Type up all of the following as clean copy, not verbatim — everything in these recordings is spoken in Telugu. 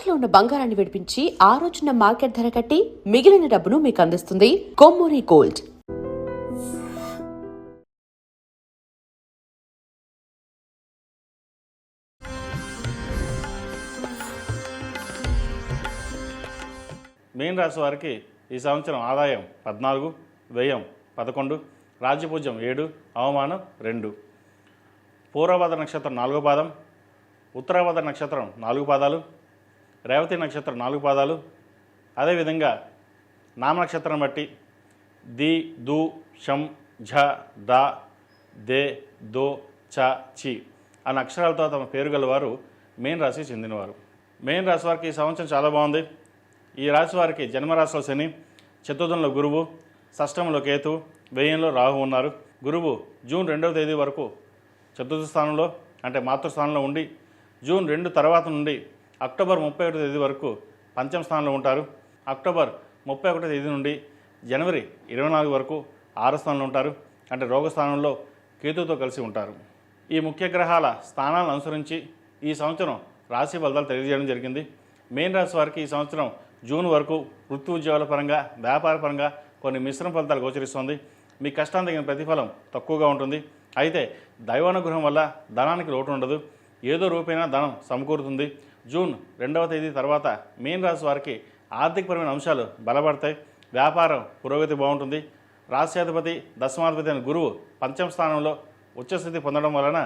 తాకట్లో ఉన్న బంగారాన్ని విడిపించి ఆ రోజున మార్కెట్ ధర కట్టి మిగిలిన డబ్బును మీకు అందిస్తుంది కొమ్మూరి గోల్డ్. మీన రాశి వారికి ఈ సంవత్సరం ఆదాయం 14, వ్యయం 11, రాజ్యపూజ్యం 7, అవమానం 2. పూర్వభద్ర నక్షత్రం 4వ పాదం, ఉత్తరాభద్ర నక్షత్రం 4 పాదాలు, రేవతి నక్షత్రం 4 పాదాలు. అదేవిధంగా నామ నక్షత్రం బట్టి ది, దు, షం, ఝ, ద, దే, దో, చ, చి అన్న అక్షరాలతో తమ పేరు గలవారు మీన రాశికి చెందినవారు. మీన రాశి వారికి ఈ సంవత్సరం చాలా బాగుంది. ఈ రాశి వారికి జన్మరాశిలో శని, చతుర్థంలో గురువు, షష్టంలో కేతు, వ్యయంలో రాహు ఉన్నారు. గురువు జూన్ 2వ తేదీ వరకు చతుర్థ స్థానంలో అంటే మాతృస్థానంలో ఉండి జూన్ 2 తర్వాత నుండి అక్టోబర్ 31వ తేదీ వరకు పంచమ స్థానంలో ఉంటారు. అక్టోబర్ 31వ తేదీ నుండి జనవరి 24 వరకు 6వ స్థానంలో ఉంటారు. అంటే రోగస్థానంలో కేతుతో కలిసి ఉంటారు. ఈ ముఖ్య గ్రహాల స్థానాలను అనుసరించి ఈ సంవత్సరం రాశి ఫలితాలు తెలియజేయడం జరిగింది. మీన రాశి వారికి ఈ సంవత్సరం జూన్ వరకు వృత్తి ఉద్యోగాల పరంగా, వ్యాపార పరంగా కొన్ని మిశ్రమ ఫలితాలు గోచరిస్తుంది. మీ కష్టానికి తగిన ప్రతిఫలం తక్కువగా ఉంటుంది. అయితే దైవానుగ్రహం వల్ల ధనానికి లోటు ఉండదు. ఏదో రూపైనా ధనం సమకూరుతుంది. జూన్ 2వ తేదీ తర్వాత మీన రాశి వారికి ఆర్థికపరమైన అంశాలు బలపడతాయి. వ్యాపారం పురోగతి బాగుంటుంది. రాశ్యాధిపతి, దశమాధిపతి అయిన గురువు పంచమ స్థానంలో ఉచ్చస్థితి పొందడం వలన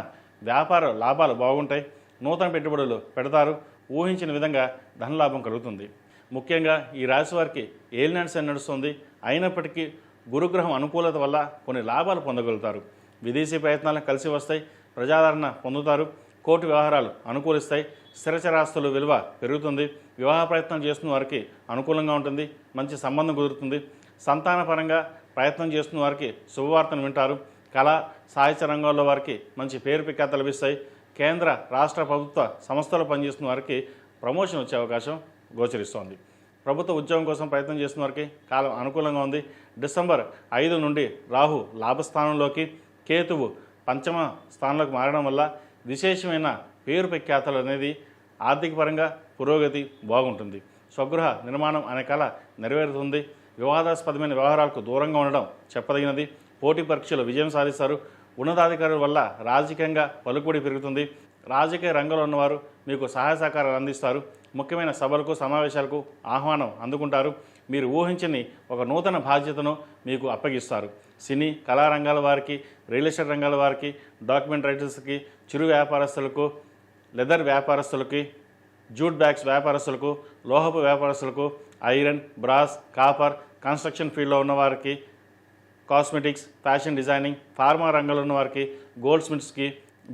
వ్యాపార లాభాలు బాగుంటాయి. నూతన పెట్టుబడులు పెడతారు. ఊహించిన విధంగా ధనలాభం కలుగుతుంది. ముఖ్యంగా ఈ రాశి వారికి ఏలినాటి శని నడుస్తుంది. అయినప్పటికీ గురుగ్రహం అనుకూలత వల్ల కొన్ని లాభాలు పొందగలుగుతారు. విదేశీ ప్రయత్నాలు కలిసి వస్తాయి. ప్రజాదరణ పొందుతారు. కోర్టు వ్యవహారాలు అనుకూలిస్తాయి. స్థిరచరాస్తుల విలువ పెరుగుతుంది. వివాహ ప్రయత్నం చేస్తున్న వారికి అనుకూలంగా ఉంటుంది. మంచి సంబంధం కుదురుతుంది. సంతానపరంగా ప్రయత్నం చేస్తున్న వారికి శుభవార్తను వింటారు. కళా సాహిత్య రంగాల్లో వారికి మంచి పేరు ప్రఖ్యాత లభిస్తాయి. కేంద్ర రాష్ట్ర ప్రభుత్వ సంస్థలు పనిచేస్తున్న వారికి ప్రమోషన్ వచ్చే అవకాశం గోచరిస్తోంది. ప్రభుత్వ ఉద్యోగం కోసం ప్రయత్నం చేస్తున్న వారికి కాలం అనుకూలంగా ఉంది. డిసెంబర్ 5 నుండి రాహు లాభస్థానంలోకి, కేతువు పంచమ స్థానంలోకి మారడం వల్ల విశేషమైన పేరు ప్రఖ్యాతలు అనేది ఆర్థిక పరంగా పురోగతి బాగుంటుంది. స్వగృహ నిర్మాణం అనే కళ నెరవేరుతుంది. వివాదాస్పదమైన వ్యవహారాలకు దూరంగా ఉండడం చెప్పదగినది. పోటీ పరీక్షలు విజయం సాధిస్తారు. ఉన్నతాధికారుల వల్ల రాజకీయంగా పలుకుబడి పెరుగుతుంది. రాజకీయ రంగంలో ఉన్నవారు మీకు సహాయ సహకారాలు అందిస్తారు. ముఖ్యమైన సభలకు, సమావేశాలకు ఆహ్వానం అందుకుంటారు. మీరు ఊహించని ఒక నూతన బాధ్యతను మీకు అప్పగిస్తారు. సినీ కళారంగాల వారికి, రియల్ ఎస్టేట్ రంగాల వారికి, డాక్యుమెంట్ రైటర్స్కి, చిరు వ్యాపారస్తులకు, లెదర్ వ్యాపారస్తులకి, జూట్ బ్యాగ్స్ వ్యాపారస్తులకు, లోహపు వ్యాపారస్తులకు, ఐరన్, బ్రాస్, కాపర్, కన్స్ట్రక్షన్ ఫీల్డ్లో ఉన్నవారికి, కాస్మెటిక్స్, ఫ్యాషన్ డిజైనింగ్, ఫార్మా రంగంలో ఉన్నవారికి, గోల్డ్ స్మిత్స్కి,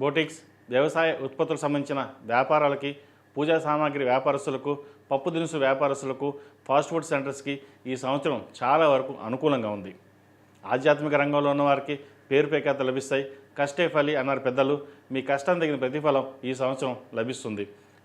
బొటిక్స్, వ్యవసాయ ఉత్పత్తులకు సంబంధించిన వ్యాపారాలకి, పూజా సామాగ్రి వ్యాపారస్తులకు, పప్పు దినుసు వ్యాపారస్తులకు, ఫాస్ట్ ఫుడ్ సెంటర్స్కి ఈ సంవత్సరం చాలా వరకు అనుకూలంగా ఉంది. ఆధ్యాత్మిక రంగంలో ఉన్నవారికి పేరు ప్రఖ్యాత లభిస్తాయి. కష్టే ఫలి అన్నారు పెద్దలు. మీ కష్టం తగిన ప్రతిఫలం ఈ సంవత్సరం లభిస్తుంది.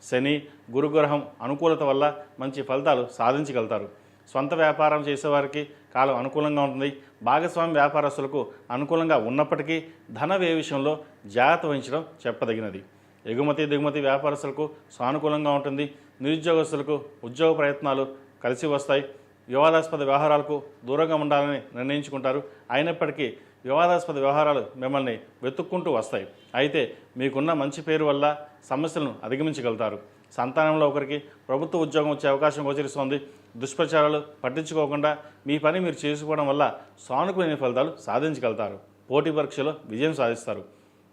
శని, గురుగ్రహం అనుకూలత వల్ల మంచి ఫలితాలు సాధించగలుగుతారు. సొంత వ్యాపారం చేసేవారికి కాలం అనుకూలంగా ఉంటుంది. భాగస్వామి వ్యాపారస్తులకు అనుకూలంగా ఉన్నప్పటికీ ధన వ్యయ విషయంలో జాగ్రత్త వహించడం చెప్పదగినది. ఎగుమతి దిగుమతి వ్యాపారస్తులకు సానుకూలంగా ఉంటుంది. నిరుద్యోగస్తులకు ఉద్యోగ ప్రయత్నాలు కలిసి వస్తాయి. వివాదాస్పద వ్యవహారాలకు దూరంగా ఉండాలని నిర్ణయించుకుంటారు. అయినప్పటికీ వివాదాస్పద వ్యవహారాలు మిమ్మల్ని వెతుక్కుంటూ వస్తాయి. అయితే మీకున్న మంచి పేరు వల్ల సమస్యలను అధిగమించగలుగుతారు. సంతానంలో ఒకరికి ప్రభుత్వ ఉద్యోగం వచ్చే అవకాశం గోచరిస్తోంది. దుష్ప్రచారాలు పట్టించుకోకుండా మీ పని మీరు చేసుకోవడం వల్ల సానుకూలమైన ఫలితాలు సాధించగలుగుతారు. పోటీ పరీక్షలో విజయం సాధిస్తారు.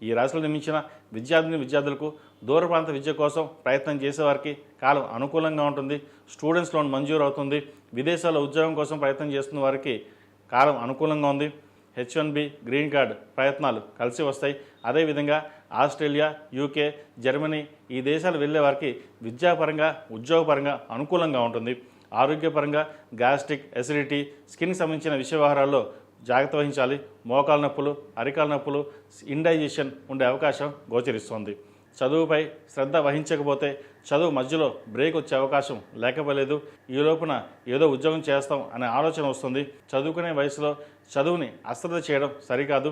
ఈ రాశిలో నిర్మించిన విద్యార్థులకు దూర ప్రాంత విద్య కోసం ప్రయత్నం చేసేవారికి కాలం అనుకూలంగా ఉంటుంది. స్టూడెంట్స్ లోన్ మంజూరు అవుతుంది. విదేశాల్లో ఉద్యోగం కోసం ప్రయత్నం చేస్తున్న వారికి కాలం అనుకూలంగా ఉంది. H1B గ్రీన్ కార్డ్ ప్రయత్నాలు కలిసి వస్తాయి. అదేవిధంగా ఆస్ట్రేలియా, యూకే, జర్మనీ ఈ దేశాలు వెళ్ళే వారికి విద్యాపరంగా, ఉద్యోగపరంగా అనుకూలంగా ఉంటుంది. ఆరోగ్యపరంగా గ్యాస్ట్రిక్, ఎసిడిటీ, స్కిన్కి సంబంధించిన విషయ వ్యవహారాల్లో జాగ్రత్త వహించాలి. మోకాల నొప్పులు, అరికాల నొప్పులు, ఇండైజెషన్ ఉండే అవకాశం గోచరిస్తోంది. చదువుపై శ్రద్ధ వహించకపోతే చదువు మధ్యలో బ్రేక్ వచ్చే అవకాశం లేకపోలేదు. ఈ లోపున ఏదో ఉద్యోగం చేస్తాం అనే ఆలోచన వస్తుంది. చదువుకునే వయసులో చదువుని అశ్రద్ధ చేయడం సరికాదు.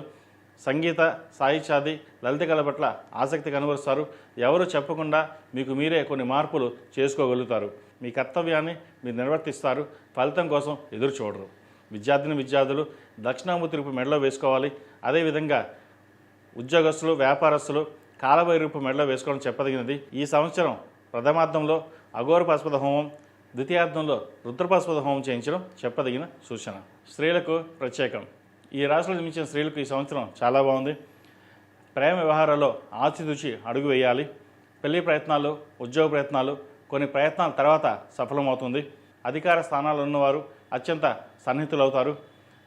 సంగీత సాహిత్యాది లలిత కళ పట్ల ఆసక్తి కనబరుస్తారు. ఎవరు చెప్పకుండా మీకు మీరే కొన్ని మార్పులు చేసుకోగలుగుతారు. మీ కర్తవ్యాన్ని మీరు నిర్వర్తిస్తారు. ఫలితం కోసం ఎదురు చూడరు. విద్యార్థులు దక్షిణామూర్తి రూపు మెడలో వేసుకోవాలి. అదేవిధంగా ఉద్యోగస్తులు, వ్యాపారస్తులు కాలభైరవ రూపు మెడలో వేసుకోవడం చెప్పదగినది. ఈ సంవత్సరం ప్రథమార్థంలో అఘోర పాశుపత హోమం, ద్వితీయార్థంలో రుద్రపాశుపత హోమం చేయించడం చెప్పదగిన సూచన. స్త్రీలకు ప్రత్యేకం. ఈ రాశిలో జన్మించిన స్త్రీలకు ఈ సంవత్సరం చాలా బాగుంది. ప్రేమ వ్యవహారాల్లో ఆచితూచి అడుగు వేయాలి. పెళ్లి ప్రయత్నాలు, ఉద్యోగ ప్రయత్నాలు కొన్ని ప్రయత్నాల తర్వాత సఫలమవుతుంది. అధికార స్థానాల్లో ఉన్నవారు అత్యంత సన్నిహితులవుతారు.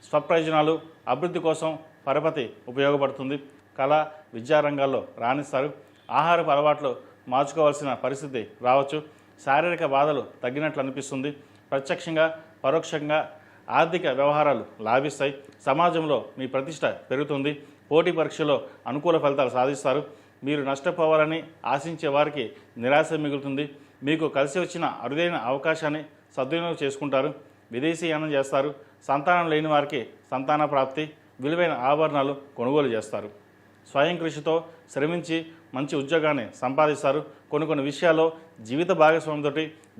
స్వప్రయోజనాలు, అభివృద్ధి కోసం పరపతి ఉపయోగపడుతుంది. కళ, విద్యారంగాల్లో రాణిస్తారు. ఆహారపు అలవాట్లు మార్చుకోవాల్సిన పరిస్థితి రావచ్చు. శారీరక బాధలు తగ్గినట్లు అనిపిస్తుంది. ప్రత్యక్షంగా పరోక్షంగా ఆర్థిక వ్యవహారాలు లాభిస్తాయి. సమాజంలో మీ ప్రతిష్ట పెరుగుతుంది. పోటీ పరీక్షలో అనుకూల ఫలితాలు సాధిస్తారు. మీరు నష్టపోవాలని ఆశించే వారికి నిరాశ మిగులుతుంది. మీకు కలిసి వచ్చిన అరుదైన అవకాశాన్ని సద్వినియోగం చేసుకుంటారు. విదేశీయానం చేస్తారు. సంతానం లేని వారికి సంతాన ప్రాప్తి, విలువైన ఆభరణాలు కొనుగోలు చేస్తారు. స్వయం కృషితో శ్రమించి మంచి ఉద్యోగాన్ని సంపాదిస్తారు. కొన్ని విషయాల్లో జీవిత భాగస్వామితో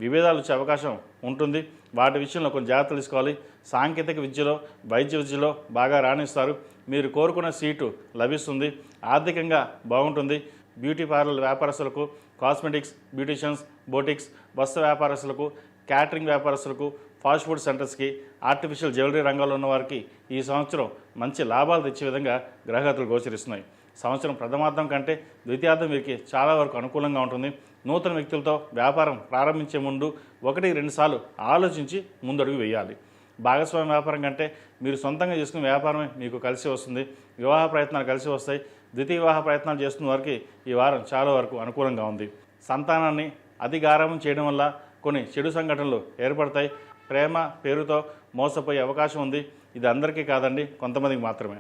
విభేదాలు వచ్చే అవకాశం ఉంటుంది. వాటి విషయంలో కొన్ని జాగ్రత్తలు తీసుకోవాలి. సాంకేతిక విద్యలో, వైద్య విద్యలో బాగా రాణిస్తారు. మీరు కోరుకున్న సీటు లభిస్తుంది. ఆర్థికంగా బాగుంటుంది. బ్యూటీ పార్లర్ వ్యాపారస్తులకు, కాస్మెటిక్స్, బ్యూటీషియన్స్, బోటిక్స్, వస్త్ర వ్యాపారస్తులకు, క్యాటరింగ్ వ్యాపారస్తులకు, ఫాస్ట్ ఫుడ్ సెంటర్స్కి, ఆర్టిఫిషియల్ జ్యువెలరీ రంగంలో ఉన్న వారికి ఈ సంవత్సరం మంచి లాభాలు తెచ్చే విధంగా గ్రహగతులు గోచరిస్తున్నాయి. సంవత్సరం ప్రథమార్థం కంటే ద్వితీయార్థం వీరికి చాలా వరకు అనుకూలంగా ఉంటుంది. నూతన వ్యక్తులతో వ్యాపారం ప్రారంభించే ముందు 1-2 సార్లు ఆలోచించి ముందడుగు వేయాలి. భాగస్వామ్య వ్యాపారం కంటే మీరు సొంతంగా చేసుకునే వ్యాపారమే మీకు కలిసి వస్తుంది. వివాహ ప్రయత్నాలు కలిసి వస్తాయి. ద్వితీయ వివాహ ప్రయత్నాలు చేస్తున్న వారికి ఈ వారం చాలా వరకు అనుకూలంగా ఉంది. సంతానాన్ని అతి గారాబం చేయడం వల్ల కొన్ని చెడు సంఘటనలు ఏర్పడతాయి. ప్రేమ పేరుతో మోసపోయే అవకాశం ఉంది. ఇది అందరికీ కాదండి, కొంతమందికి మాత్రమే.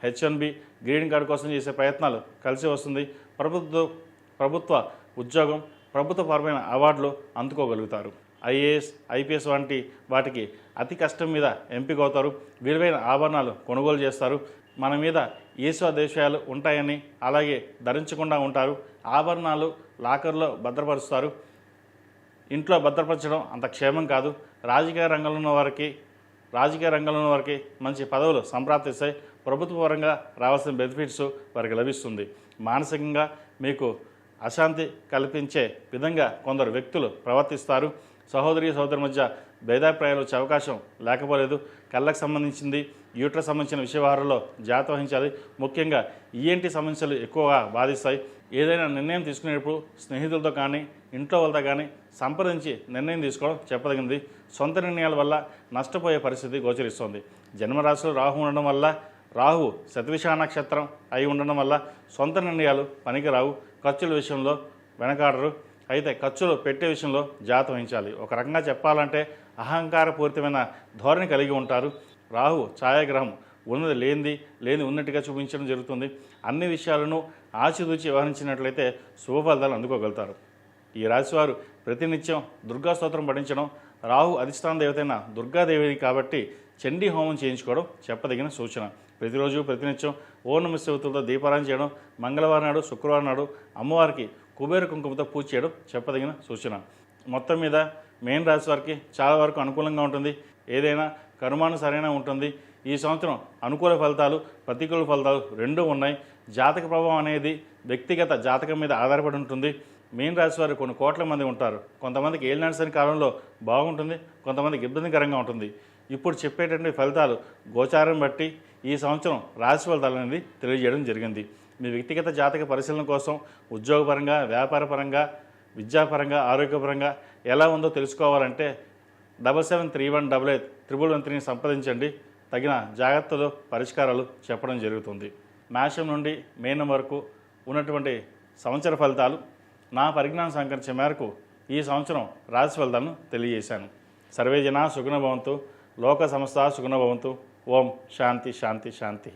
H1B గ్రీన్ కార్డు కోసం చేసే ప్రయత్నాలు కలిసి వస్తుంది. ప్రభుత్వ ఉద్యోగం, ప్రభుత్వపరమైన అవార్డులు అందుకోగలుగుతారు. IAS, IPS వంటి వాటికి అతి కష్టం మీద ఎంపిక అవుతారు. విలువైన ఆభరణాలు కొనుగోలు చేస్తారు. మన మీద ఈశ్వర దేశాలు ఉంటాయని అలాగే ధరించకుండా ఉంటారు. ఆభరణాలు లాకర్లో భద్రపరుస్తారు. ఇంట్లో భద్రపరచడం అంత క్షేమం కాదు. రాజకీయ రంగంలో ఉన్న వారికి మంచి పదవులు సంప్రాప్తిస్తాయి. ప్రభుత్వ పరంగా రావాల్సిన బెనిఫిట్స్ వారికి లభిస్తుంది. మానసికంగా మీకు అశాంతి కల్పించే విధంగా కొందరు వ్యక్తులు ప్రవర్తిస్తారు. సహోదరి మధ్య భేదాభిప్రాయాలు వచ్చే అవకాశం లేకపోలేదు. కళ్ళకు సంబంధించింది, యూట్రస్ సంబంధించిన విషయవారంలో జాగ్రత్త వహించాలి. ముఖ్యంగా ENT సమస్యలు ఎక్కువగా బాధిస్తాయి. ఏదైనా నిర్ణయం తీసుకునేటప్పుడు స్నేహితులతో కానీ ఇంట్లో వాళ్ళతో కానీ సంప్రదించి నిర్ణయం తీసుకోవడం చెప్పదగినది. సొంత నిర్ణయాల వల్ల నష్టపోయే పరిస్థితి గోచరిస్తోంది. జన్మరాశిలో రాహు ఉండడం వల్ల, రాహు శతవిష నక్షత్రం అయి ఉండడం వల్ల సొంత నిర్ణయాలు పనికిరావు. ఖర్చుల విషయంలో వెనకాడరు. అయితే ఖర్చులు పెట్టే విషయంలో జాగ్రత్త వహించాలి. ఒక రకంగా చెప్పాలంటే అహంకారపూరితమైన ధోరణి కలిగి ఉంటారు. రాహు ఛాయాగ్రహం ఉన్నది లేని ఉన్నట్టుగా చూపించడం జరుగుతుంది. అన్ని విషయాలను ఆచితూచి వ్యవహరించినట్లయితే శుభ ఫలితాలు అందుకోగలుగుతారు. ఈ రాశివారు ప్రతినిత్యం దుర్గా స్తోత్రం పఠించడం, రాహు అధిష్టాన దేవతైన దుర్గాదేవిని కాబట్టి చండీ హోమం చేయించుకోవడం చెప్పదగిన సూచన. ప్రతిరోజు ప్రతినిత్యం ఓం నమః శివాయతో దీపారాయణ చేయడం, మంగళవారం నాడు, శుక్రవారం నాడు అమ్మవారికి కుబేర కుంకుమతో పూజ చేయడం చెప్పదగిన సూచన. మొత్తం మీద మేన్ రాశి వారికి చాలా వరకు అనుకూలంగా ఉంటుంది. ఏదైనా కర్మానుసారంగా ఉంటుంది. ఈ సంవత్సరం అనుకూల ఫలితాలు, ప్రతికూల ఫలితాలు రెండూ ఉన్నాయి. జాతక ప్రభావం అనేది వ్యక్తిగత జాతకం మీద ఆధారపడి ఉంటుంది. మీన రాశి వారు కొన్ని కోట్ల మంది ఉంటారు. కొంతమందికి ఏలినాటి కాలంలో బాగుంటుంది, కొంతమందికి ఇబ్బందికరంగా ఉంటుంది. ఇప్పుడు చెప్పేటువంటి ఫలితాలు గోచారం బట్టి ఈ సంవత్సరం రాశి ఫలితాలు అనేది తెలియజేయడం జరిగింది. మీ వ్యక్తిగత జాతక పరిశీలన కోసం ఉద్యోగపరంగా, వ్యాపారపరంగా, విద్యాపరంగా, ఆరోగ్యపరంగా ఎలా ఉందో తెలుసుకోవాలంటే 7731881113 సంప్రదించండి. తగిన జాగ్రత్తలు, పరిష్కారాలు చెప్పడం జరుగుతుంది. మేషం నుండి మీనం వరకు ఉన్నటువంటి సంవత్సర ఫలితాలు నా పరిజ్ఞానం సంకరించే మేరకు ఈ సంవత్సరం రాశి ఫలితాలను తెలియజేశాను. సర్వే జనా సుగుణ భవంతు, లోక సమస్త సుగుణ భవంతు. ఓం శాంతి శాంతి శాంతి.